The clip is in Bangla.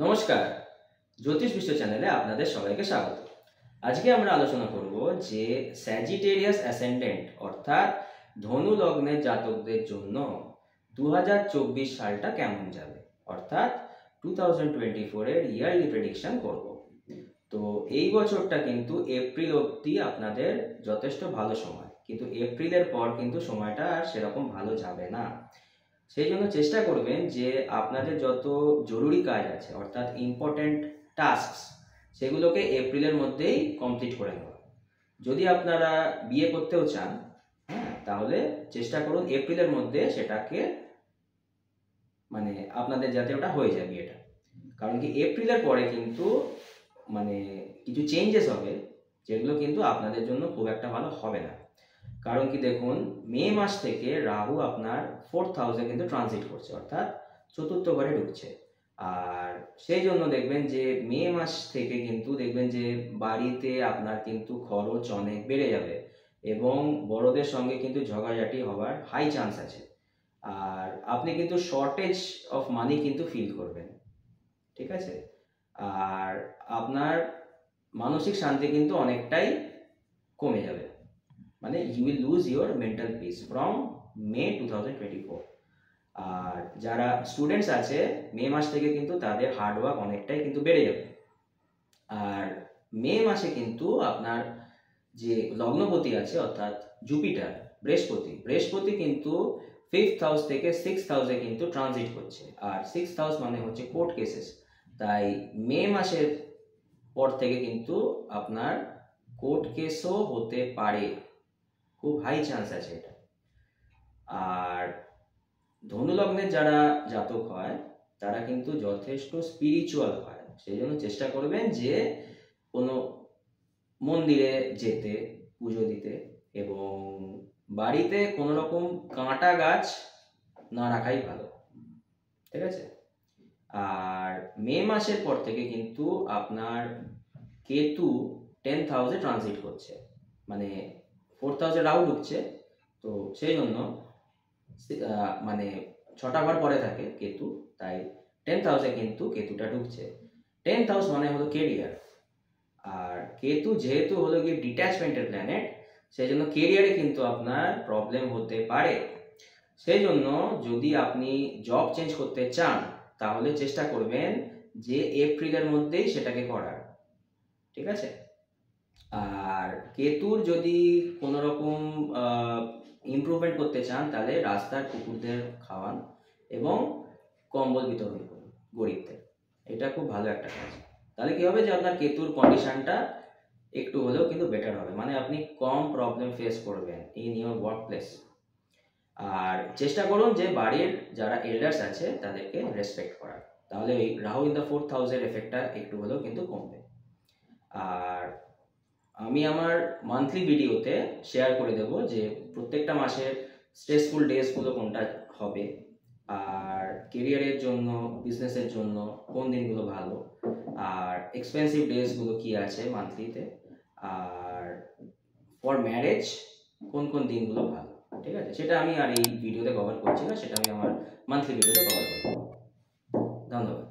নমস্কার, জ্যোতিষ বিশ্ব চ্যানেলে আপনাদের সবাইকে স্বাগত। আজকে আমরা আলোচনা করব যে স্যাজিটেরিয়াস অ্যাসেন্ডেন্ট অর্থাৎ ধনু লগ্নের জাতকদের জন্য 2024 সালটা কেমন যাবে, অর্থাৎ 2024 এর ইয়ারলি প্রেডিকশন করব। তো এই বছরটা কিন্তু এপ্রিল অবধি আপনাদের যথেষ্ট ভালো সময়, কিন্তু এপ্রিলের পর কিন্তু সময়টা আর সেরকম ভালো যাবে না। সেই জন্য চেষ্টা করবেন যে আপনাদের যত জরুরি কাজ আছে অর্থাৎ ইম্পর্ট্যান্ট টাস্ক সেগুলোকে এপ্রিলের মধ্যেই কমপ্লিট করে নেওয়া। যদি আপনারা বিয়ে করতেও চান, তাহলে চেষ্টা করুন এপ্রিলের মধ্যে সেটাকে আপনাদের যাতে ওটা হয়ে যায় বিয়েটা। কারণ কি এপ্রিলের পরে কিন্তু কিছু চেঞ্জেস হবে যেগুলো কিন্তু আপনাদের জন্য খুব একটা ভালো হবে না। কারণ কি দেখুন, মে মাস থেকে রাহু আপনার 4th হাউসে কিন্তু ট্রানজিট করছে, অর্থাৎ চতুর্থ ঘরে ঢুকছে। আর সেই জন্য দেখবেন যে মে মাস থেকে কিন্তু দেখবেন যে বাড়িতে আপনার কিন্তু খরচ অনেক বেড়ে যাবে এবং বড়দের সঙ্গে কিন্তু ঝগড়াঝাটি হওয়ার হাই চান্স আছে। আর আপনি কিন্তু শর্টেজ অফ মানি কিন্তু ফিল করবেন, ঠিক আছে। আর আপনার মানসিক শান্তি কিন্তু অনেকটাই কমে যাবে, you will lose your mental peace from May 2024। আর যারা স্টুডেন্টস আছে মে মাস থেকে কিন্তু তাদের হার্ডওয়ার্ক অনেকটাই কিন্তু বেড়ে যাবে। আর মে মাসে কিন্তু আপনার যে লগ্নপতি আছে অর্থাৎ জুপিটার, বৃহস্পতি কিন্তু 5th হাউস থেকে 6th হাউসে কিন্তু ট্রানজিট করছে। আর 6th হাউস মানে হচ্ছে কোর্ট কেসেস। তাই মে মাসের পর থেকে কিন্তু আপনার কোর্ট কেসও হতে পারে, খুব হাই চান্স আছে এটা। আর ধনু লগ্নের যারা জাতক হয় তারা কিন্তু যথেষ্ট স্পিরিচুয়াল হয়, সেই জন্য চেষ্টা করবেন যে কোনো মন্দিরে যেতে, পুজো দিতে, এবং বাড়িতে কোনো রকম কাঁটা গাছ না রাখাই ভালো, ঠিক আছে। আর মে মাসের পর থেকে কিন্তু আপনার কেতু 10th হাউসে ট্রানজিট করছে, 4th হাউসে রাহু ঢুকছে। তো সেই জন্য 6টা ঘর পরে থাকে কেতু, তাই 10th হাউসে কিন্তু কেতুটা ঢুকছে। 10th হাউস মানে হলো কেরিয়ার। আর কেতু যেহেতু হলো গিয়ে ডিট্যাচমেন্টের প্ল্যানেট, সেই জন্য কেরিয়ারে কিন্তু আপনার প্রবলেম হতে পারে। সেই জন্য যদি আপনি জব চেঞ্জ করতে চান তাহলে চেষ্টা করবেন যে এপ্রিলের মধ্যেই সেটাকে করার, ঠিক আছে। আর কেতুর যদি কোনো রকম ইমপ্রুভমেন্ট করতে চান তাহলে রাস্তার কুকুরদের খাওয়ান এবং কম্বল বিতরণ করুন গরিবদের, এটা খুব ভালো একটা কাজ। তাহলে কি হবে যে আপনার কেতুর কন্ডিশনটা একটু হলেও কিন্তু বেটার হবে, আপনি কম প্রবলেম ফেস করবেন ইন ইউর ওয়ার্ক প্লেস। আর চেষ্টা করুন যে বাড়ির যারা এল্ডার্স আছে তাদেরকে রেসপেক্ট করার, তাহলে ওই রাহু ইন দ্য 4th হাউসের এফেক্টটা একটু হলেও কিন্তু কমবে। আর আমি আমার মান্থলি ভিডিওতে শেয়ার করে দেব যে প্রত্যেকটা মাসের স্ট্রেসফুল ডেজগুলো কোনটা হবে, আর কেরিয়ারের জন্য, বিজনেসের জন্য কোন দিনগুলো ভালো, আর এক্সপেন্সিভ ডেজগুলো কি আছে মান্থলিতে, আর ফর ম্যারেজ কোন কোন দিনগুলো ভালো, ঠিক আছে। সেটা আমি আর এই ভিডিওতে কভার করছি না, সেটা আমি আমার মান্থলি ভিডিওতে কভার করব। ধন্যবাদ।